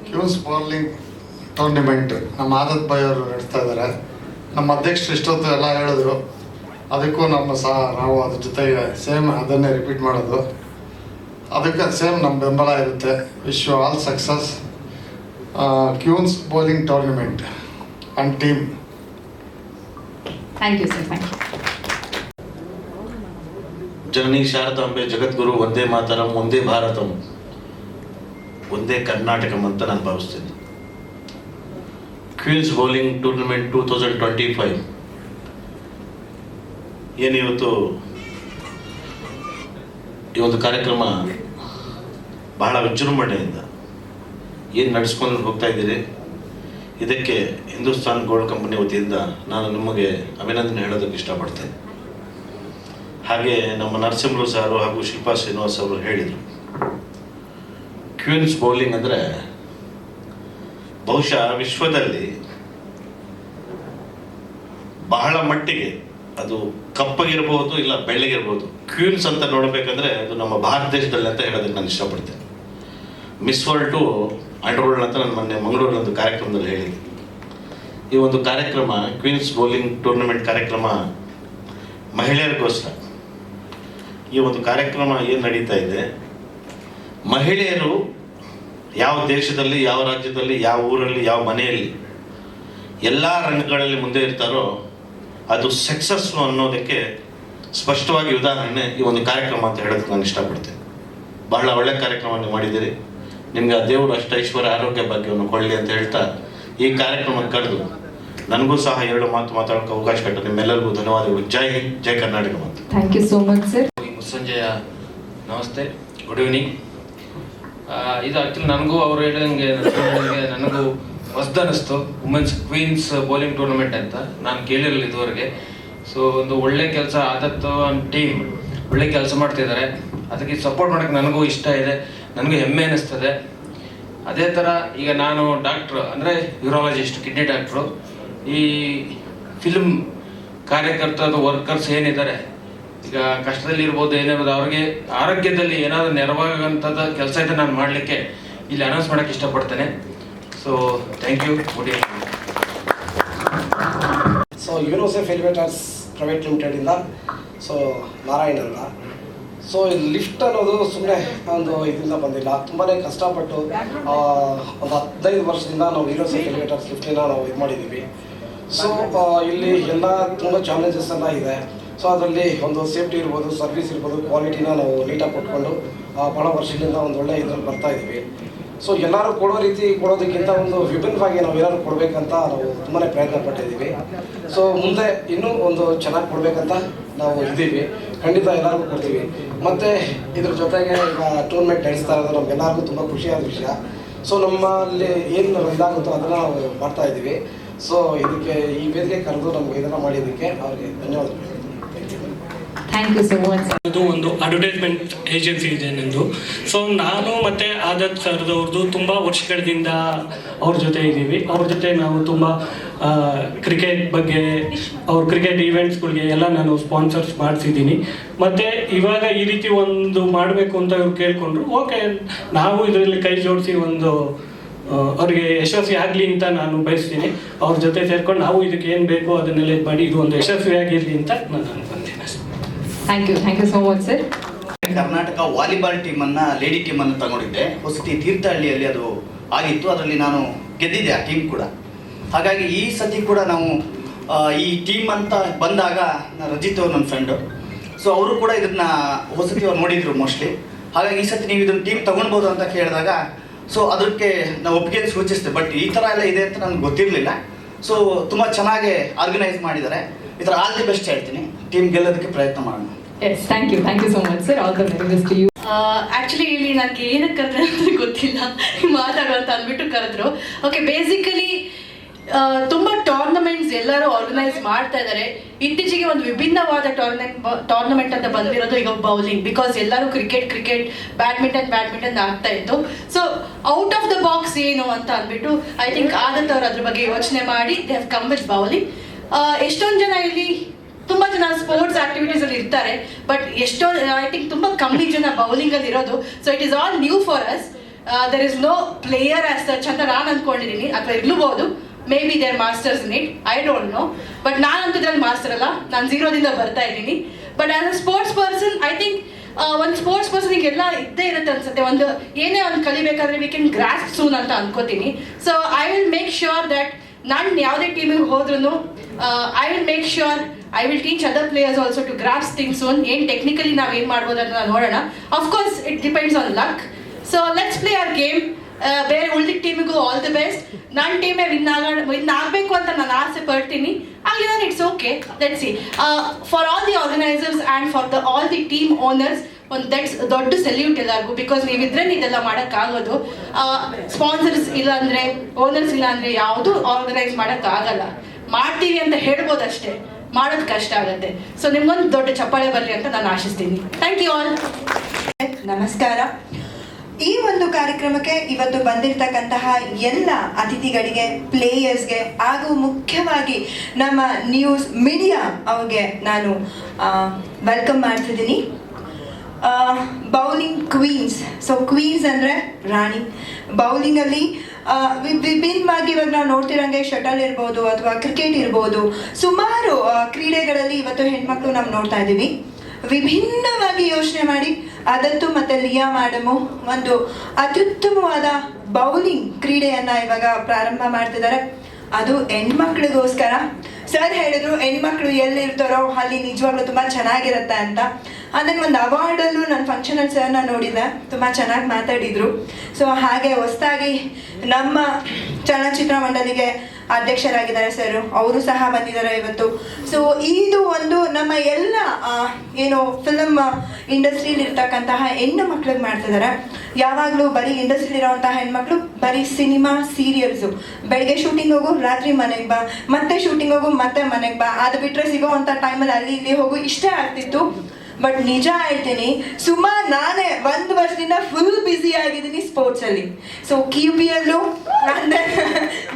ಕ್ಯೂನ್ಸ್ bowling tournament ನಮ್ಮ ಆದತ್ ಭಾಯ್ ಅವರು ನಡೆಸ್ತಾ ಇದ್ದಾರೆ. ನಮ್ಮ ಅಧ್ಯಕ್ಷರು ಇಷ್ಟೊತ್ತು ಎಲ್ಲ ಹೇಳಿದ್ರು, ಅದಕ್ಕೂ ನಾವು ಅದ್ರ ಜೊತೆಗೆ ಸೇಮ್ ಅದನ್ನೇ ರಿಪೀಟ್ ಮಾಡೋದು. ಅದಕ್ಕೆ ಸೇಮ್ ನಮ್ಮ ಬೆಂಬಲ ಇರುತ್ತೆ. Wish you all success queens bowling tournament and team. Thank you sir. Thank you. ಜನನಿ ಶಾರದಾಂಬೆ ಜಗದ್ಗುರು ಒಂದೇ ಮಾತರಂ ಒಂದೇ ಭಾರತಂ ಒಂದೇ ಕರ್ನಾಟಕಂ ಅಂತ ನಾನು ಭಾವಿಸ್ತೀನಿ. ಕ್ವೀನ್ಸ್ ಬೌಲಿಂಗ್ ಟೂರ್ನಮೆಂಟ್ 2025 ಏನಿವತ್ತು ಈ ಒಂದು ಕಾರ್ಯಕ್ರಮ ಬಹಳ ವಿಜೃಂಭಣೆಯಿಂದ ಏನು ನಡೆಸ್ಕೊಂಡು ಹೋಗ್ತಾ ಇದ್ದೀರಿ, ಇದಕ್ಕೆ ಹಿಂದೂಸ್ತಾನ್ ಗೋಲ್ಡ್ ಕಂಪನಿ ವತಿಯಿಂದ ನಾನು ನಿಮಗೆ ಅಭಿನಂದನೆ ಹೇಳೋದಕ್ಕೆ ಇಷ್ಟಪಡ್ತೇನೆ. ಹಾಗೆ ನಮ್ಮ ನರಸಿಂಹರು ಸಾರು ಹಾಗೂ ಶಿಲ್ಪಾ ಶ್ರೀನಿವಾಸ್ ಅವರು ಹೇಳಿದರು, ಕ್ವೀನ್ಸ್ ಬೌಲಿಂಗ್ ಅಂದರೆ ಬಹುಶಃ ವಿಶ್ವದಲ್ಲಿ ಬಹಳ ಮಟ್ಟಿಗೆ ಅದು ಕಪ್ಪಗಿರ್ಬೋದು ಇಲ್ಲ ಬೆಳ್ಳಗಿರ್ಬೋದು, ಕ್ವೀನ್ಸ್ ಅಂತ ನೋಡಬೇಕಂದ್ರೆ ಅದು ನಮ್ಮ ಭಾರತ ದೇಶದಲ್ಲಿ ಅಂತ ಹೇಳೋದಕ್ಕೆ ನಾನು ಇಷ್ಟಪಡ್ತೇನೆ. Miss World to underworld ಅಂತ ನಾನು ಮೊನ್ನೆ ಮಂಗಳೂರಲ್ಲಿ ಒಂದು ಕಾರ್ಯಕ್ರಮದಲ್ಲಿ ಹೇಳಿದ್ದೆ. ಈ ಒಂದು ಕಾರ್ಯಕ್ರಮ ಕ್ವೀನ್ಸ್ ಬೌಲಿಂಗ್ ಟೂರ್ನಮೆಂಟ್ ಕಾರ್ಯಕ್ರಮ ಮಹಿಳೆಯರಿಗೋಸ್ಕರ. ಈ ಒಂದು ಕಾರ್ಯಕ್ರಮ ಏನು ನಡೀತಾ ಇದೆ, ಮಹಿಳೆಯರು ಯಾವ ದೇಶದಲ್ಲಿ, ಯಾವ ರಾಜ್ಯದಲ್ಲಿ, ಯಾವ ಊರಲ್ಲಿ, ಯಾವ ಮನೆಯಲ್ಲಿ ಎಲ್ಲ ರಂಗಗಳಲ್ಲಿ ಮುಂದೆ ಇರ್ತಾರೋ ಅದು ಸಕ್ಸಸ್ ಅನ್ನೋದಕ್ಕೆ ಸ್ಪಷ್ಟವಾಗಿ ಉದಾಹರಣೆ ಈ ಒಂದು ಕಾರ್ಯಕ್ರಮ ಅಂತ ಹೇಳೋದಕ್ಕೆ ನಾನು ಇಷ್ಟಪಡ್ತೇನೆ. ಬಹಳ ಒಳ್ಳೆ ಕಾರ್ಯಕ್ರಮ ನೀವು ಮಾಡಿದ್ದೀರಿ. ನಿಮಗೆ ಆ ದೇವರು ಅಷ್ಟೈಶ್ವರ್ಯ ಆರೋಗ್ಯ ಭಾಗ್ಯವನ್ನು ಕೊಡಲಿ ಅಂತ ಹೇಳ್ತಾ ಈ ಕಾರ್ಯಕ್ರಮಕ್ಕೆ ಕರೆದು ನನಗೂ ಸಹ 2 ಮಾತು ಮಾತಾಡೋಕ್ಕೆ ಅವಕಾಶ ಕೊಟ್ಟು ನಿಮ್ಮೆಲ್ಲರಿಗೂ ಧನ್ಯವಾದಗಳು. ಜೈ ಹಿಂದ್, ಜೈ ಕರ್ನಾಟಕ. ಮತ್ತು thank you so much sir. ಮುಸ್ಸಂಜೆಯ ನಮಸ್ತೆ, ಗುಡ್ ಈವ್ನಿಂಗ್. ಇದು ಆ್ಯಕ್ಚುಲಿ ನನಗೂ ಅವ್ರು ಹೇಳಿದಂಗೆ ನನಗೂ ಹೊಸದನಿಸ್ತು, ವುಮೆನ್ಸ್ ಕ್ವೀನ್ಸ್ ಬೌಲಿಂಗ್ ಟೂರ್ನಮೆಂಟ್ ಅಂತ. ನಾನು ಕೇಳಿರಲಿಲ್ಲ ಇದುವರೆಗೆ. ಸೊ ಒಂದು ಒಳ್ಳೆ ಕೆಲಸ ಆದತ್ತು ಟೀಮ್ ಒಳ್ಳೆ ಕೆಲಸ ಮಾಡ್ತಿದ್ದಾರೆ. ಅದಕ್ಕೆ ಸಪೋರ್ಟ್ ಮಾಡೋಕ್ಕೆ ನನಗೂ ಇಷ್ಟ ಇದೆ, ನನಗೂ ಹೆಮ್ಮೆ ಅನ್ನಿಸ್ತದೆ. ಅದೇ ಥರ ಈಗ ನಾನು ಡಾಕ್ಟ್ರು ಅಂದರೆ ಯೂರಾಲಜಿಸ್ಟ್, ಕಿಡ್ನಿ ಡಾಕ್ಟ್ರು. ಈ ಫಿಲ್ಮ್ ಕಾರ್ಯಕರ್ತರು ವರ್ಕರ್ಸ್ ಏನಿದ್ದಾರೆ, ಈಗ ಕಷ್ಟದಲ್ಲಿ ಇರ್ಬೋದು, ಏನಿರ್ಬೋದು, ಅವ್ರಿಗೆ ಆರೋಗ್ಯದಲ್ಲಿ ಏನಾದರೂ ನೆರವಾಗಂಥದ್ದು ಕೆಲಸ ಇದೆ ನಾನು ಮಾಡಲಿಕ್ಕೆ ಇಲ್ಲಿ ಅನೌನ್ಸ್ ಮಾಡೋಕ್ಕೆ ಇಷ್ಟಪಡ್ತೇನೆ. So thank you. Good evening. So universal elevators private ಲಿಮಿಟೆಡಿಂದ ನಾರಾಯಣ ಅಂತ. ಸೊ ಲಿಫ್ಟ್ ಅನ್ನೋದು ಸುಮ್ಮನೆ ಒಂದು ಇದರಿಂದ ಬಂದಿಲ್ಲ, ತುಂಬಾ ಕಷ್ಟಪಟ್ಟು ಒಂದು 15 ವರ್ಷದಿಂದ ನಾವು ಯೂನಿವರ್ಸಲ್ ಎಲಿವೇಟರ್ಸ್ ಲಿಫ್ಟನ್ನ ನಾವು ಇದು ಮಾಡಿದ್ದೀವಿ. ಸೊ ಇಲ್ಲಿ ಎಲ್ಲ ತುಂಬ ಚಾಲೆಂಜಸ್ ಎಲ್ಲ ಇದೆ. ಸೊ ಅದರಲ್ಲಿ ಒಂದು ಸೇಫ್ಟಿ ಇರ್ಬೋದು, ಸರ್ವಿಸ್ ಇರ್ಬೋದು, ಕ್ವಾಲಿಟಿನ ನಾವು ನೀಟಾಗಿ ಕೊಟ್ಕೊಂಡು ಭಾಳ ವರ್ಷಗಳಿಂದ ಒಂದು ಒಳ್ಳೆ ಇದರಲ್ಲಿ ಬರ್ತಾ ಇದ್ದೀವಿ. ಸೊ ಎಲ್ಲರೂ ಕೊಡೋ ರೀತಿ ಕೊಡೋದಕ್ಕಿಂತ ಒಂದು ವಿಭಿನ್ನವಾಗಿ ನಾವು ಏನಾದ್ರು ಕೊಡಬೇಕಂತ ನಾವು ತುಂಬಾ ಪ್ರಯತ್ನ ಪಟ್ಟಿದ್ದೀವಿ. ಸೊ ಮುಂದೆ ಇನ್ನೂ ಒಂದು ಚೆನ್ನಾಗಿ ಕೊಡಬೇಕಂತ ನಾವು ಇದ್ದೀವಿ. ಖಂಡಿತ ಎಲ್ಲರಿಗೂ ಕೊಡ್ತೀವಿ. ಮತ್ತು ಇದ್ರ ಜೊತೆಗೆ ಈಗ ಟೂರ್ನಮೆಂಟ್ ನಡೆಸ್ತಾ ಇರೋದು ನಮಗೆಲ್ಲರಿಗೂ ತುಂಬ ಖುಷಿಯಾದ ವಿಷಯ. ಸೊ ನಮ್ಮಲ್ಲಿ ಏನು ಇದಾಗುತ್ತೋ ಅದನ್ನು ನಾವು ಮಾಡ್ತಾ ಇದ್ದೀವಿ. ಸೊ ಇದಕ್ಕೆ ಈ ವೇದಿಕೆ ಕರೆದು ನಮಗೆ ಇದನ್ನು ಮಾಡಿದ್ದಕ್ಕೆ ಅವ್ರಿಗೆ ಧನ್ಯವಾದಗಳು. Thank you so much. ಅದು ಒಂದು ಅಡ್ವರ್ಟೈಸ್ಮೆಂಟ್ ಏಜೆನ್ಸಿ ಇದೆ ನಂದು. ಸೊ ನಾನು ಮತ್ತು ಆದತ್ ಸರ್ದವ್ರದ್ದು ತುಂಬ ವರ್ಷಗಳಿಂದ ಅವ್ರ ಜೊತೆ ಇದ್ದೀವಿ. ಅವ್ರ ಜೊತೆ ನಾವು ತುಂಬ ಕ್ರಿಕೆಟ್ ಬಗ್ಗೆ, ಅವ್ರ ಕ್ರಿಕೆಟ್ ಈವೆಂಟ್ಸ್ಗಳಿಗೆ ಎಲ್ಲ ನಾನು ಸ್ಪಾನ್ಸರ್ಸ್ ಮಾಡಿಸಿದ್ದೀನಿ. ಮತ್ತು ಇವಾಗ ಈ ರೀತಿ ಒಂದು ಮಾಡಬೇಕು ಅಂತ ಇವ್ರು ಕೇಳಿಕೊಂಡ್ರು. ಓಕೆ, ನಾವು ಇದರಲ್ಲಿ ಕೈ ಜೋಡಿಸಿ ಒಂದು ಅವ್ರಿಗೆ ಯಶಸ್ವಿ ಆಗಲಿ ಅಂತ ನಾನು ಬಯಸ್ತೀನಿ. ಅವ್ರ ಜೊತೆ ಸೇರ್ಕೊಂಡು ನಾವು ಇದಕ್ಕೆ ಏನು ಬೇಕೋ ಅದನ್ನೆಲ್ಲ ಇದು ಮಾಡಿ ಇದು ಒಂದು ಯಶಸ್ವಿಯಾಗಿರಲಿ ಅಂತ ನಾನು ಅನ್ಕೊಂತೀನಿ ಅಷ್ಟೇ. Thank you so much sir. Karnataka volleyball ಟೀಮನ್ನು, ಲೇಡಿ ಟೀಮನ್ನು ತಗೊಂಡಿದ್ದೆ. ಹೊಸತಿ ತೀರ್ಥಹಳ್ಳಿಯಲ್ಲಿ ಅದು ಆಗಿತ್ತು. ಅದರಲ್ಲಿ ನಾನು ಗೆದ್ದಿದ್ದೆ ಆ ಟೀಮ್ ಕೂಡ. ಹಾಗಾಗಿ ಈ ಸತಿ ಕೂಡ ನಾವು ಈ ಟೀಮ್ ಅಂತ ಬಂದಾಗ ರಜಿತ್ ಅವರು ನನ್ನ ಫ್ರೆಂಡು. ಸೊ ಅವರು ಕೂಡ ಇದನ್ನು ಹೊಸತಿ ಅವ್ರು ನೋಡಿದ್ರು ಮೋಸ್ಟ್ಲಿ. ಹಾಗಾಗಿ ಈ ಸತಿ ನೀವು ಇದನ್ನು ಟೀಮ್ ತೊಗೊಳ್ಬೋದು ಅಂತ ಕೇಳಿದಾಗ ಸೊ ಅದಕ್ಕೆ ನಾವು ಒಪ್ಪಿಗೆ ಸೂಚಿಸಿದೆ. ಬಟ್ ಈ ಥರ ಎಲ್ಲ ಇದೆ ಅಂತ ನನಗೆ ಗೊತ್ತಿರಲಿಲ್ಲ. ಸೊ ತುಂಬ ಚೆನ್ನಾಗಿ ಆರ್ಗನೈಸ್ ಮಾಡಿದ್ದಾರೆ. ಈ ಥರ ಆಲ್ ದಿ ಬೆಸ್ಟ್ ಹೇಳ್ತೀನಿ. ಟೀಮ್ ಗೆಲ್ಲೋದಕ್ಕೆ ಪ್ರಯತ್ನ ಮಾಡೋಣ. Yes, thank you so much sir. All the very best to you. Actually ಇಲ್ಲಿ ನನಗೆ ಏನಕ್ಕೆ ಕರೆದ್ರೆ ಅಂತ ಗೊತ್ತಿಲ್ಲ, ಮಾತಾಡುವಂತ ಅಂದ್ಬಿಟ್ಟು ಕರೆದ್ರು. ಓಕೆ, ಬೇಸಿಕಲಿ ತುಂಬ ಟೂರ್ನಮೆಂಟ್ಸ್ ಎಲ್ಲರೂ ಆರ್ಗನೈಸ್ ಮಾಡ್ತಾ ಇದ್ದಾರೆ. ಇತ್ತೀಚೆಗೆ ಒಂದು ವಿಭಿನ್ನವಾದ ಟೂರ್ನಮೆಂಟ್ ಅಂತ ಬಂದಿರೋದು ಈಗ ಬೌಲಿಂಗ್. ಬಿಕಾಸ್ ಎಲ್ಲರೂ ಕ್ರಿಕೆಟ್ ಬ್ಯಾಡ್ಮಿಂಟನ್ ಆಗ್ತಾ ಇತ್ತು. So out of the box ಏನು ಅಂತ ಅಂದ್ಬಿಟ್ಟು ಐ ಥಿಂಕ್ ಆದತ್ ಅವರು ಅದ್ರ ಬಗ್ಗೆ ಯೋಚನೆ ಮಾಡಿ they have come with bowling. ಎಷ್ಟೊಂದು ಜನ ಇಲ್ಲಿ ತುಂಬ ಜನ ಸ್ಪೋರ್ಟ್ಸ್ ಆಕ್ಟಿವಿಟೀಸಲ್ಲಿ ಇರ್ತಾರೆ, ಬಟ್ ಎಷ್ಟೋ ಐ ಥಿಂಕ್ ತುಂಬ ಕಮ್ಮಿ ಜನ ಬೌಲಿಂಗಲ್ಲಿ ಇರೋದು. So it is all new for us. There is no player as such ಅಂತ ನಾನು ಅಂದ್ಕೊಂಡಿದ್ದೀನಿ, ಅಥವಾ ಇರ್ಲೂಬಹುದು. Maybe there masters in it, I don't know. But ನಾನಂತೂ ಇದ್ರಲ್ಲಿ ಮಾಸ್ಟರ್ ಅಲ್ಲ, ನಾನು ಝೀರೋದಿಂದ ಬರ್ತಾ ಇದ್ದೀನಿ. But as a sports person I think ಒಂದು ಸ್ಪೋರ್ಟ್ಸ್ ಪರ್ಸನ್ಗೆಲ್ಲ ಇದ್ದೇ ಇರುತ್ತೆ ಅನ್ಸುತ್ತೆ. ಒಂದು ಏನೇ ಒಂದು ಕಲಿಬೇಕಾದ್ರೆ ವಿ ಕ್ಯಾನ್ ಗ್ರಾಸ್ಪ್ ಸೂನ್ ಅಂತ ಅನ್ಕೋತೀನಿ. So I will make sure that ನಾನು ಯಾವುದೇ ಟೀಮಿಗೆ ಹೋದ್ರೂ I will make sure I will teach other players also to grasp things soon. ಏನು ಟೆಕ್ನಿಕಲಿ ನಾವು ಏನು ಮಾಡ್ಬೋದು ಅಂತ ನೋಡೋಣ. Of course it depends on luck. So let's play our game. ಬೇರೆ ಉಳಿದ ಟೀಮಿಗೂ ಆಲ್ ದಿ ಬೆಸ್ಟ್. ನನ್ನ ಟೀಮೇ ವಿನ್ ಆಗಬೇಕು ಅಂತ ನಾನು ಆಸೆ ಪಡ್ತೀನಿ. ಆಗಲಿ, it's okay, let's see. For all the organisers and for all the team owners ಒಂದು ದೊಡ್ಡ ಸೆಲ್ಯೂಟ್ ಎಲ್ಲರಿಗೂ. ಬಿಕಾಸ್ ನೀವಿದ್ರೆ ಇದೆಲ್ಲ ಮಾಡೋಕ್ಕಾಗೋದು. ಸ್ಪಾನ್ಸರ್ಸ್ ಇಲ್ಲ ಅಂದರೆ, ಓನರ್ಸ್ ಇಲ್ಲ ಅಂದರೆ ಯಾವುದೂ ಆರ್ಗನೈಸ್ ಮಾಡೋಕ್ಕಾಗಲ್ಲ. ಮಾಡ್ತೀವಿ ಅಂತ ಹೇಳ್ಬೋದು ಅಷ್ಟೇ, ಮಾಡೋದು ಕಷ್ಟ ಆಗುತ್ತೆ. ಸೊ ನಿಮ್ಗೊಂದು ದೊಡ್ಡ ಚಪ್ಪಾಳೆ ಬರಲಿ ಅಂತ ನಾನು ಆಶಿಸ್ತೀನಿ. Thank you all. ನಮಸ್ಕಾರ. ಈ ಒಂದು ಕಾರ್ಯಕ್ರಮಕ್ಕೆ ಇವತ್ತು ಬಂದಿರತಕ್ಕಂತಹ ಎಲ್ಲ ಅತಿಥಿಗಳಿಗೆ, ಪ್ಲೇಯರ್ಸ್ಗೆ ಹಾಗೂ ಮುಖ್ಯವಾಗಿ ನಮ್ಮ ನ್ಯೂಸ್ ಮೀಡಿಯಾ ಅವ್ರಿಗೆ ನಾನು ವೆಲ್ಕಮ್ ಮಾಡ್ತಿದ್ದೀನಿ. Bowling Queens. ಸೊ ಕ್ವೀನ್ಸ್ ಅಂದರೆ ರಾಣಿ. ಬೌಲಿಂಗಲ್ಲಿ ವಿಭಿನ್ನವಾಗಿ ಇವಾಗ ನಾವು ನೋಡ್ತಿರೋಂಗೆ ಶಟಲ್ ಇರ್ಬೋದು ಅಥವಾ ಕ್ರಿಕೆಟ್ ಇರ್ಬೋದು, ಸುಮಾರು ಕ್ರೀಡೆಗಳಲ್ಲಿ ಇವತ್ತು ಹೆಣ್ಮಕ್ಳು ನಾವು ನೋಡ್ತಾ ಇದ್ದೀವಿ. ವಿಭಿನ್ನವಾಗಿ ಯೋಚನೆ ಮಾಡಿ ಅದಂತೂ ಮತ್ತು ಲಿಯಾ ಮೇಡಮು ಒಂದು ಅತ್ಯುತ್ತಮವಾದ ಬೌಲಿಂಗ್ ಕ್ರೀಡೆಯನ್ನು ಇವಾಗ ಪ್ರಾರಂಭ ಮಾಡ್ತಿದ್ದಾರೆ. ಅದು ಹೆಣ್ಮಕ್ಳಿಗೋಸ್ಕರ. ಸರ್ ಹೇಳಿದ್ರು ಹೆಣ್ಮಕ್ಳು ಎಲ್ಲಿರ್ತಾರೋ ಅಲ್ಲಿ ನಿಜವಾಗ್ಲೂ ತುಂಬ ಚೆನ್ನಾಗಿರುತ್ತೆ ಅಂತ. ಅದನ್ನು ಒಂದು ಅವಾರ್ಡಲ್ಲೂ ನನ್ನ ಫಂಕ್ಷನಲ್ಲಿ ಸರ್ನ ನೋಡಿದ್ದೆ, ತುಂಬ ಚೆನ್ನಾಗಿ ಮಾತಾಡಿದರು. ಸೊ ಹಾಗೆ ಹೊಸದಾಗಿ ನಮ್ಮ ಚಲನಚಿತ್ರ ಮಂಡಳಿಗೆ ಅಧ್ಯಕ್ಷರಾಗಿದ್ದಾರೆ ಸರ್, ಅವರು ಸಹ ಬಂದಿದ್ದಾರೆ ಇವತ್ತು. ಸೊ ಇದು ಒಂದು ನಮ್ಮ ಎಲ್ಲ ಏನು ಫಿಲಮ್ ಇಂಡಸ್ಟ್ರಿಯಲ್ಲಿ ಇರ್ತಕ್ಕಂತಹ ಹೆಣ್ಣು ಮಕ್ಳಿಗೆ ಮಾಡ್ತಿದ್ದಾರೆ. ಯಾವಾಗಲೂ ಬರೀ ಇಂಡಸ್ಟ್ರಿಲಿರೋವಂತಹ ಹೆಣ್ಮಕ್ಳು ಬರೀ ಸಿನಿಮಾ, ಸೀರಿಯಲ್ಸು, ಬೆಳಗ್ಗೆ ಶೂಟಿಂಗ್ ಹೋಗು, ರಾತ್ರಿ ಮನೆಗೆ ಬಾ, ಮತ್ತೆ ಶೂಟಿಂಗ್ ಹೋಗು, ಮತ್ತೆ ಮನೆಗೆ ಬಾ, ಅದು ಬಿಟ್ಟರೆ ಸಿಗೋವಂಥ ಟೈಮಲ್ಲಿ ಅಲ್ಲಿ ಇಲ್ಲಿ ಹೋಗು, ಇಷ್ಟೇ ಆಗ್ತಿತ್ತು. ಬಟ್ ನಿಜ ಹೇಳ್ತೀನಿ, ಸುಮಾರು ನಾನೇ 1 ವರ್ಷದಿಂದ ಫುಲ್ ಬ್ಯುಸಿ ಆಗಿದ್ದೀನಿ ಸ್ಪೋರ್ಟ್ಸಲ್ಲಿ. ಸೊ QPL,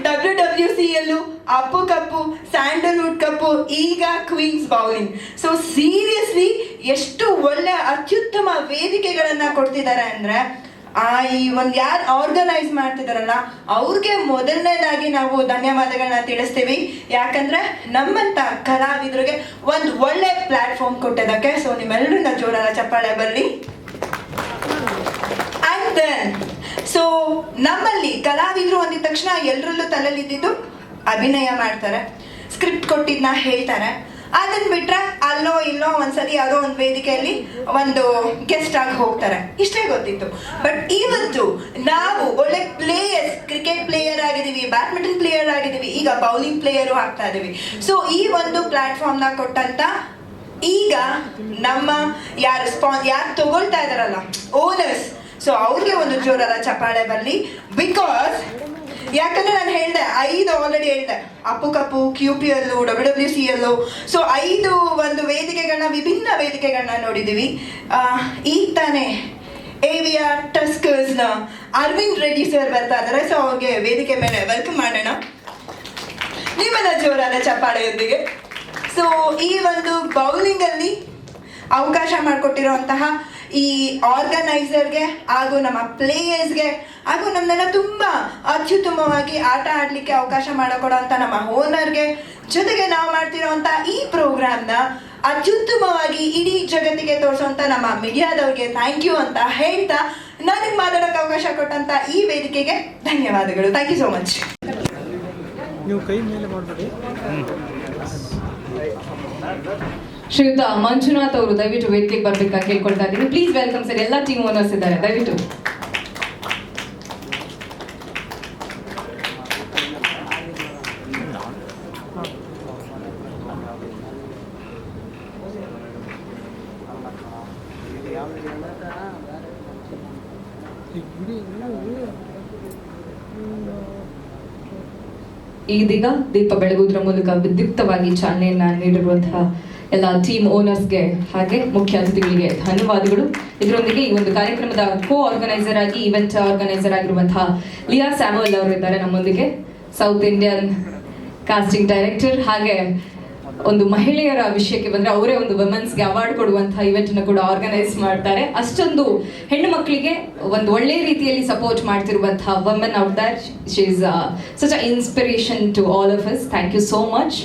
WWCL, ಅಪ್ಪು ಕಪ್ಪು, ಸ್ಯಾಂಡಲ್ವುಡ್ ಕಪ್ಪು, ಈಗ ಕ್ವೀನ್ಸ್ ಬೌಲಿಂಗ್. ಸೊ ಸೀರಿಯಸ್ಲಿ ಎಷ್ಟು ಒಳ್ಳೆ ಅತ್ಯುತ್ತಮ ವೇದಿಕೆಗಳನ್ನು ಕೊಡ್ತಿದ್ದಾರೆ ಅಂದರೆ, ಈ ಒಂದು ಯಾರು ಆರ್ಗನೈಸ್ ಮಾಡ್ತಿದಾರಲ್ಲ ಅವ್ರಿಗೆ ಮೊದಲನೇದಾಗಿ ನಾವು ಧನ್ಯವಾದಗಳನ್ನ ತಿಳಿಸ್ತೀವಿ. ಯಾಕಂದ್ರೆ ನಮ್ಮಂತ ಕಲಾವಿದರಿಗೆ ಒಂದು ಒಳ್ಳೆ ಪ್ಲಾಟ್ಫಾರ್ಮ್ ಕೊಟ್ಟಿದ್ದಕ್ಕೆ. ಸೊ ನಿಮ್ಮೆಲ್ಲರಿಂದ ಜೋರಾದ ಚಪ್ಪಾಳೆ ಬರಲಿ. ಆ್ಯಂಡ್ ದೆನ್ ಸೊ ನಮ್ಮಲ್ಲಿ ಕಲಾವಿದರು ಅಂದಿದ ತಕ್ಷಣ ಎಲ್ಲರಲ್ಲೂ ತಲೆಯಲ್ಲಿದ್ದು ಅಭಿನಯ ಮಾಡ್ತಾರೆ, ಸ್ಕ್ರಿಪ್ಟ್ ಕೊಟ್ಟಿದ್ದನ್ನ ಹೇಳ್ತಾರೆ. ಅದನ್ನ ಬಿಟ್ರೆ ಅಲ್ಲೋ ಇಲ್ಲೋ ಒಂದ್ಸರಿ ಯಾವುದೋ ಒಂದು ವೇದಿಕೆಯಲ್ಲಿ ಒಂದು ಗೆಸ್ಟ್ ಆಗಿ ಹೋಗ್ತಾರೆ, ಇಷ್ಟೇ ಗೊತ್ತಿತ್ತು. ಬಟ್ ಇವತ್ತು ನಾವು ಒಳ್ಳೆ ಪ್ಲೇಯರ್ಸ್, ಕ್ರಿಕೆಟ್ ಪ್ಲೇಯರ್ ಆಗಿದ್ದೀವಿ, ಬ್ಯಾಡ್ಮಿಂಟನ್ ಪ್ಲೇಯರ್ ಆಗಿದ್ದೀವಿ, ಈಗ ಬೌಲಿಂಗ್ ಪ್ಲೇಯರು ಆಗ್ತಾ ಇದೀವಿ. ಸೊ ಈ ಒಂದು ಪ್ಲಾಟ್ಫಾರ್ಮ್ನ ಕೊಟ್ಟಂತ ಈಗ ನಮ್ಮ ಯಾರು ತಗೊಳ್ತಾ ಇದಾರಲ್ಲ ಓನರ್ಸ್, ಸೊ ಅವ್ರಿಗೆ ಒಂದು ಜೋರಾದ ಚಪ್ಪಾಳೆ ಬರಲಿ. ಬಿಕಾಸ್ ಯಾಕಂದ್ರೆ ನಾನು ಹೇಳಿದೆ 5 ಆಲ್ರೆಡಿ ಹೇಳಿದೆ, ಅಪ್ಪು ಕಪ್ಪು, QPL, WWCL. ಸೊ 5 ಒಂದು ವೇದಿಕೆಗಳನ್ನ, ವಿಭಿನ್ನ ವೇದಿಕೆಗಳನ್ನ ನೋಡಿದ್ದೀವಿ. ಈಗ ತಾನೇ AVR ಟಸ್ಕರ್ಸ್ನ ಅರವಿಂದ್ ರೆಡ್ಡಿ ಸರ್ ಬರ್ತಾ ಇದ್ದಾರೆ. ಸೊ ಅವ್ರಿಗೆ ವೇದಿಕೆ ಮೇಲೆ ವೆಲ್ಕಮ್ ಮಾಡೋಣ ನಿಮ್ಮನ್ನ ಜೋರಾದ ಚಪ್ಪಾಳೆಯೊಂದಿಗೆ. ಸೊ ಈ ಒಂದು ಬೌಲಿಂಗಲ್ಲಿ ಅವಕಾಶ ಮಾಡಿಕೊಟ್ಟಿರುವಂತಹ ಈ ಆರ್ಗನೈಸರ್ಗೆ ಹಾಗೂ ನಮ್ಮ ಪ್ಲೇಯರ್ಸ್ಗೆ ಹಾಗೂ ನಮ್ಮನ್ನೆಲ್ಲ ತುಂಬ ಅತ್ಯುತ್ತಮವಾಗಿ ಆಟ ಆಡಲಿಕ್ಕೆ ಅವಕಾಶ ಮಾಡಿಕೊಡೋಂಥ ನಮ್ಮ ಓನರ್ಗೆ, ಜೊತೆಗೆ ನಾವು ಮಾಡ್ತಿರೋವಂಥ ಈ ಪ್ರೋಗ್ರಾಮ್ನ ಅತ್ಯುತ್ತಮವಾಗಿ ಇಡೀ ಜಗತ್ತಿಗೆ ತೋರಿಸುವಂಥ ನಮ್ಮ ಮೀಡಿಯಾದವ್ರಿಗೆ ಥ್ಯಾಂಕ್ ಯು ಅಂತ ಹೇಳ್ತಾ, ನನಗೆ ಮಾತಾಡೋಕ್ಕೆ ಅವಕಾಶ ಕೊಟ್ಟಂಥ ಈ ವೇದಿಕೆಗೆ ಧನ್ಯವಾದಗಳು. Thank you so much. ನೀವು ಕೈ ಮೇಲೆ ಮಾಡಬೇಡಿ. ಶ್ರೀಯುತ ಮಂಜುನಾಥ್ ಅವರು ದಯವಿಟ್ಟು ವೇದಿಕೆಗೆ ಬರ್ಬೇಕಾಗಿ ಕೇಳ್ಕೊಳ್ತಾ ಇದ್ದೀನಿ. Please welcome sir. ಎಲ್ಲ ಟೀಮ್ ಓನರ್ಸ್ ಇದ್ದಾರೆ, ದಯವಿಟ್ಟು. ಇದೀಗ ದೀಪ ಬೆಳಗುವುದರ ಮೂಲಕ ವಿದ್ಯುಕ್ತವಾಗಿ ಚಾಲನೆಯನ್ನ ನೀಡಿರುವಂತಹ ಎಲ್ಲ ಟೀಮ್ ಓನರ್ಸ್ಗೆ ಹಾಗೆ ಮುಖ್ಯ ಅತಿಥಿಗಳಿಗೆ ಧನ್ಯವಾದಗಳು. ಇದರೊಂದಿಗೆ ಈ ಒಂದು ಕಾರ್ಯಕ್ರಮದ ಆರ್ಗನೈಸರ್ ಆಗಿ, ಇವೆಂಟ್ ಆರ್ಗನೈಸರ್ ಆಗಿರುವಂತಹ ಲಿಯಾ ಸ್ಯಾಮುಯಲ್ ಅವರು ಇದ್ದಾರೆ ನಮ್ಮೊಂದಿಗೆ, ಸೌತ್ ಇಂಡಿಯನ್ ಕಾಸ್ಟಿಂಗ್ ಡೈರೆಕ್ಟರ್. ಹಾಗೆ ಒಂದು ಮಹಿಳೆಯರ ವಿಷಯಕ್ಕೆ ಬಂದರೆ ಅವರೇ ಒಂದು ವುಮೆನ್ಸ್ಗೆ ಅವಾರ್ಡ್ ಕೊಡುವಂಥ ಇವೆಂಟನ್ನು ಕೂಡ ಆರ್ಗನೈಸ್ ಮಾಡ್ತಾರೆ. ಅಷ್ಟೊಂದು ಹೆಣ್ಣು ಮಕ್ಕಳಿಗೆ ಒಂದು ಒಳ್ಳೆ ರೀತಿಯಲ್ಲಿ ಸಪೋರ್ಟ್ ಮಾಡ್ತಿರುವಂತಹ women out there. She is such a inspiration to all of us. Thank you so much.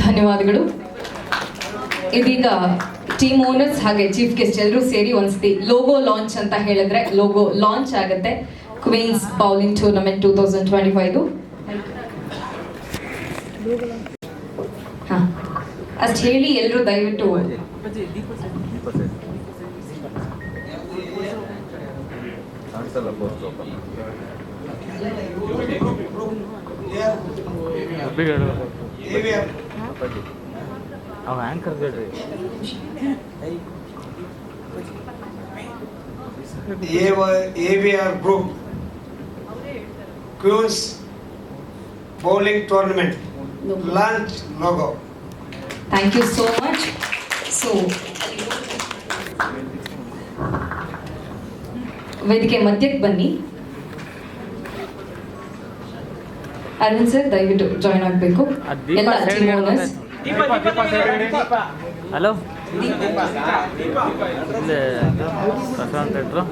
ಧನ್ಯವಾದಗಳು. ಇದೀಗ ಟೀಮ್ ಓನರ್ಸ್ ಹಾಗೆ ಚೀಫ್ ಗೆಸ್ಟ್ ಎಲ್ಲರೂ ಸೇರಿ ಒಂದ್ಸತಿ ಲೋಗೋ ಲಾಂಚ್ ಅಂತ ಹೇಳಿದ್ರೆ ಲೋಗೋ ಲಾಂಚ್ ಆಗುತ್ತೆ. Queens bowling tournament 2025. ಅಷ್ಟು ಹೇಳಿ ಎಲ್ಲರೂ ದಯವಿಟ್ಟು ಅವ ಆಂಕರ್ ಬೇಡ್ರಿ. AVR Group Queens Bowling Tournament launch logo. Thank you so much. So ವೇದಿಕೆ ಮಧ್ಯಕ್ಕೆ ಬನ್ನಿ. ಅರುಣ್ ಸರ್ ದಯವಿಟ್ಟು ಜಾಯ್ನ್ ಆಗಬೇಕು. ಎಲ್ಲ ಟೀಮ್ ಓನರ್ಸ್. ಹಲೋ, ಇಲ್ಲೇ ಪ್ರಶಾಂತ್ ಥಿಯೇಟ್ರು.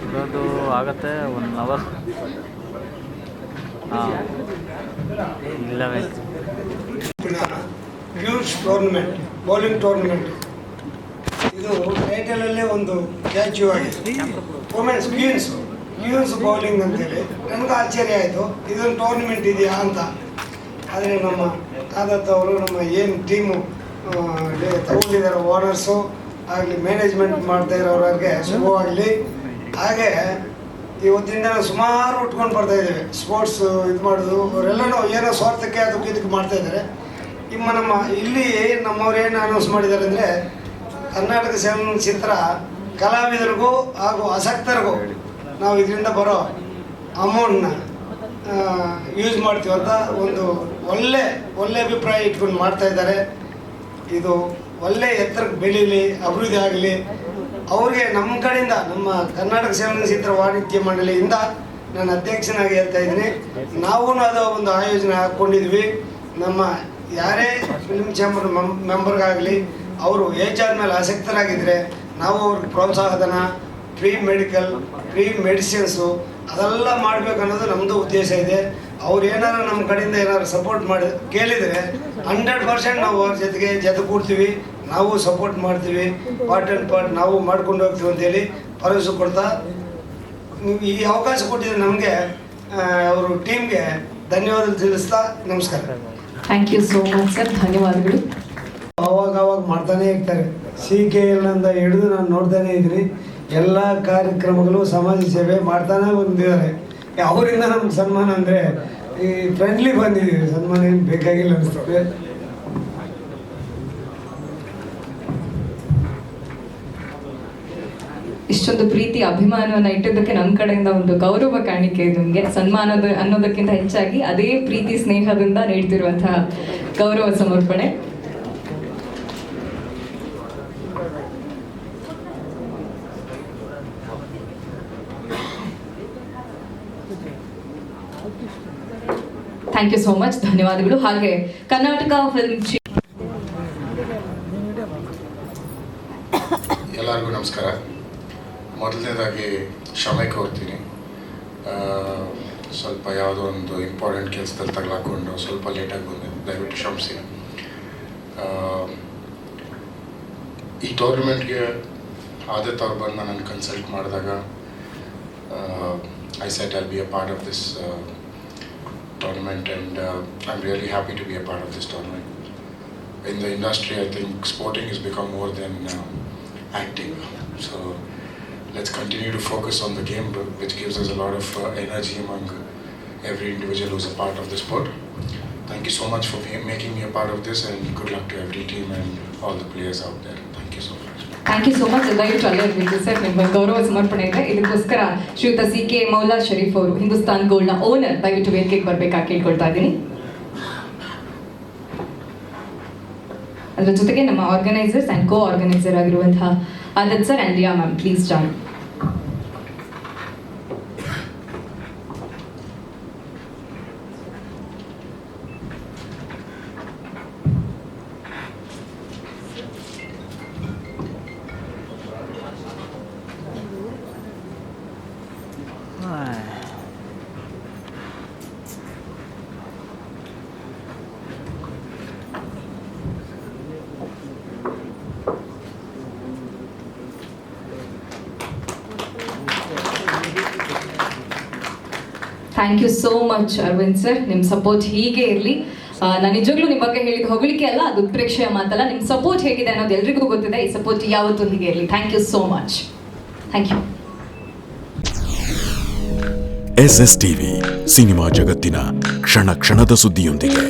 ಇದೊಂದು ಆಗತ್ತೆ 1 hour. ಹಾಂ, 11 ಕ್ಯೂನ್ಸ್ ಟೂರ್ನಮೆಂಟ್ ಬೌಲಿಂಗ್ ಟೂರ್ನಮೆಂಟ್. ಇದು ಟೈಟಲಲ್ಲೇ ಒಂದು ಕ್ಯಾಚು ಆಗಿದೆ. ವುಮೆನ್ಸ್ ಕ್ಯೂನ್ಸ್ ಬೌಲಿಂಗ್ ಅಂತೇಳಿ ನನಗೂ ಆಶ್ಚರ್ಯ ಆಯಿತು, ಇದೊಂದು ಟೂರ್ನಮೆಂಟ್ ಇದೆಯಾ ಅಂತ. ಆದರೆ ನಮ್ಮ ಆದತ್ ಅವರು ನಮ್ಮ ಏನು ಟೀಮು ತಗೊಂಡಿದ್ದಾರೆ ಓನರ್ಸು ಆಗಲಿ ಮ್ಯಾನೇಜ್ಮೆಂಟ್ ಮಾಡ್ತಾ ಇರೋರಿಗೆ ಶುಭವಾಗಲಿ. ಹಾಗೆ ಇವತ್ತಿಂದ ಸುಮಾರು ಉಟ್ಕೊಂಡು ಬರ್ತಾ ಇದ್ದೇವೆ ಸ್ಪೋರ್ಟ್ಸ್ ಇದು ಮಾಡೋದು. ಅವರೆಲ್ಲನೂ ಏನೋ ಸ್ವಾರ್ಥಕ್ಕೆ ಅದಕ್ಕೆ ಇದಕ್ಕೆ ಮಾಡ್ತಾ ಇದ್ದಾರೆ. ನಮ್ಮ ಇಲ್ಲಿ ನಮ್ಮವ್ರೇನು ಅನೌನ್ಸ್ ಮಾಡಿದ್ದಾರೆ ಅಂದರೆ ಕರ್ನಾಟಕ ಚಲನಚಿತ್ರ ಕಲಾವಿದರಿಗೂ ಹಾಗೂ ಆಸಕ್ತರಿಗೂ ನಾವು ಇದರಿಂದ ಬರೋ ಅಮೌಂಟ್ನ ಯೂಸ್ ಮಾಡ್ತೀವಿ ಅಂತ ಒಂದು ಒಳ್ಳೆ ಅಭಿಪ್ರಾಯ ಇಟ್ಕೊಂಡು ಮಾಡ್ತಾ ಇದ್ದಾರೆ. ಇದು ಒಳ್ಳೆ ಎತ್ತರಕ್ಕೆ ಬೆಳೀಲಿ, ಅಭಿವೃದ್ಧಿ ಆಗಲಿ. ಅವ್ರಿಗೆ ನಮ್ಮ ಕಡೆಯಿಂದ ನಮ್ಮ ಕರ್ನಾಟಕ ಚಲನಚಿತ್ರ ವಾಣಿಜ್ಯ ಮಂಡಳಿಯಿಂದ ನಾನು ಅಧ್ಯಕ್ಷನಾಗಿ ಹೇಳ್ತಾ ಇದ್ದೀನಿ. ನಾವು ಅದು ಒಂದು ಆಯೋಜನೆ ಹಾಕ್ಕೊಂಡಿದ್ವಿ. ನಮ್ಮ ಯಾರೇ ಫಿಲ್ಮ್ ಚಾಂಬರ್ ಮೆಂಬರ್ಗಾಗಲಿ ಅವರು ಏಜ್ ಆದಮೇಲೆ ಆಸಕ್ತರಾಗಿದ್ದರೆ ನಾವು ಅವ್ರಿಗೆ ಪ್ರೋತ್ಸಾಹಧನ, ಫ್ರೀ ಮೆಡಿಕಲ್, ಫ್ರೀ ಮೆಡಿಸಿನ್ಸು ಅದೆಲ್ಲ ಮಾಡಬೇಕು ಅನ್ನೋದು ನಮ್ಮದು ಉದ್ದೇಶ ಇದೆ. ಅವ್ರು ಏನಾರು ನಮ್ಮ ಕಡೆಯಿಂದ ಏನಾದ್ರು ಸಪೋರ್ಟ್ ಮಾಡಿ ಕೇಳಿದರೆ 100% ನಾವು ಅವ್ರ ಜೊತೆ ಕೂಡ್ತೀವಿ, ನಾವು ಸಪೋರ್ಟ್ ಮಾಡ್ತೀವಿ. ಪಾರ್ಟ್ ಆ್ಯಂಡ್ ಪಾರ್ಟ್ ನಾವು ಮಾಡ್ಕೊಂಡು ಹೋಗ್ತೀವಿ ಅಂತೇಳಿ ಭರವಸೆ ಕೊಡ್ತಾ ಈ ಅವಕಾಶ ಕೊಟ್ಟಿದ್ರೆ ನಮಗೆ ಅವರು ಟೀಮ್ಗೆ ಧನ್ಯವಾದ ತಿಳಿಸ್ತಾ ನಮಸ್ಕಾರ. Thank you so much sir. ಧನ್ಯವಾದಗಳು. ಅವಾಗ ಮಾಡ್ತಾನೆ ಇರ್ತಾರೆ. CKL ಅಂತ ಹಿಡಿದು ನಾನು ನೋಡ್ತಾನೆ ಇದ್ದೀನಿ. ಎಲ್ಲ ಕಾರ್ಯಕ್ರಮಗಳು ಸಮಾಜ ಸೇವೆ ಮಾಡ್ತಾನೆ ಬಂದಿದ್ದಾರೆ. ಅವರಿಂದ ನಮ್ಗೆ ಸನ್ಮಾನ ಅಂದರೆ ಈ ಫ್ರೆಂಡ್ಲಿ ಬಂದಿದ್ದೀವಿ, ಸನ್ಮಾನ ಏನು ಬೇಕಾಗಿಲ್ಲ ಅನಿಸ್ತದೆ. ಇಷ್ಟೊಂದು ಪ್ರೀತಿ ಅಭಿಮಾನವನ್ನು ಇಟ್ಟಿದ್ದಕ್ಕೆ ನಮ್ಮ ಕಡೆಯಿಂದ ಒಂದು ಗೌರವ ಕಾಣಿಕೆ ನಿಮಗೆ. ಸನ್ಮಾನದ ಅನ್ನೋದಕ್ಕಿಂತ ಹೆಚ್ಚಾಗಿ ಅದೇ ಪ್ರೀತಿ ಸ್ನೇಹದಿಂದ ನೀಡ್ತಿರುವಂತಹ ಗೌರವ ಸಮರ್ಪಣೆ. Thank you so much. ಧನ್ಯವಾದಗಳು. ಹಾಗೆ ಕರ್ನಾಟಕ ಫಿಲ್ಮ್ ಎಲ್ಲರಿಗೂ ನಮಸ್ಕಾರ. ಮೊದಲನೇದಾಗಿ ಕ್ಷಮೆ ಕೋರ್ತೀನಿ. ಸ್ವಲ್ಪ ಯಾವುದೋ ಒಂದು ಇಂಪಾರ್ಟೆಂಟ್ ಕೆಲಸದಲ್ಲಿ ತಗಲಾಕೊಂಡು ಸ್ವಲ್ಪ ಲೇಟಾಗಿ ಬಂದೆ, ದಯವಿಟ್ಟು ಕ್ಷಮಿಸಿ. ಈ ಟೂರ್ನಮೆಂಟ್ಗೆ ಆದತ್ ಅವ್ರು ಬಂದು ನಾನು ಕನ್ಸಲ್ಟ್ ಮಾಡಿದಾಗ I set I'll be a part of this tournament, and I'm really happy to be a part of this tournament. In the industry, I think sporting has become more than acting. So let's continue to focus on the game, which gives us a lot of energy among every individual who's a part of the sport. thank you so much for making me a part of this, and good luck to every team and all the players out there. Thank you so much. Thank you so much. ದಯವಿಟ್ಟು ಅಲ್ಲೇ ಇರಬೇಕು sir, ನಿಮ್ಮ ಗೌರವ ಸಮರ್ಪಣೆ ಇದೆ. ಇದಕ್ಕೋಸ್ಕರ ಶ್ರೀಯುತ CK Maula Sharif ಅವರು, ಹಿಂದೂಸ್ತಾನ್ ಗೋಲ್ಡ್ನ ಓನರ್, ದಯವಿಟ್ಟು ವೇದಿಕೆಗೆ ಬರಬೇಕಾಗಿ ಕೇಳ್ಕೊಳ್ತಾ ಇದ್ದೀನಿ. ಅದರ ಜೊತೆಗೆ ನಮ್ಮ ಆರ್ಗನೈಸರ್ಸ್ ಆ್ಯಂಡ್ ಕೋ ಆರ್ಗನೈಸರ್ ಆಗಿರುವಂತಹ Adat sir and Riya ma'am, please join. Thank you so much Aravind sir, ನಿಮ್ಮ ಸಪೋರ್ಟ್ ಹೀಗೆ ಇರಲಿ. ನಾನು ನಿಜವಾಗ್ಲೂ ನಿಮ್ಮ ಬಗ್ಗೆ ಹೇಳಿದ ಹೊಗಳಿಕೆ ಅಲ್ಲ, ಅದು ಉತ್ಪ್ರೇಕ್ಷೆಯ ಮಾತಲ್ಲ. ನಿಮ್ಮ ಸಪೋರ್ಟ್ ಹೇಗಿದೆ ಅನ್ನೋದು ಎಲ್ರಿಗೂ ಗೊತ್ತಿದೆ. ಈ ಸಪೋರ್ಟ್ ಯಾವತ್ತೂ ಹೀಗೆ ಇರಲಿ. Thank you so much. Thank you. SSTV cinema ಜಗತ್ತಿನ ಕ್ಷಣ ಕ್ಷಣದ ಸುದ್ದಿಯೊಂದಿಗೆ.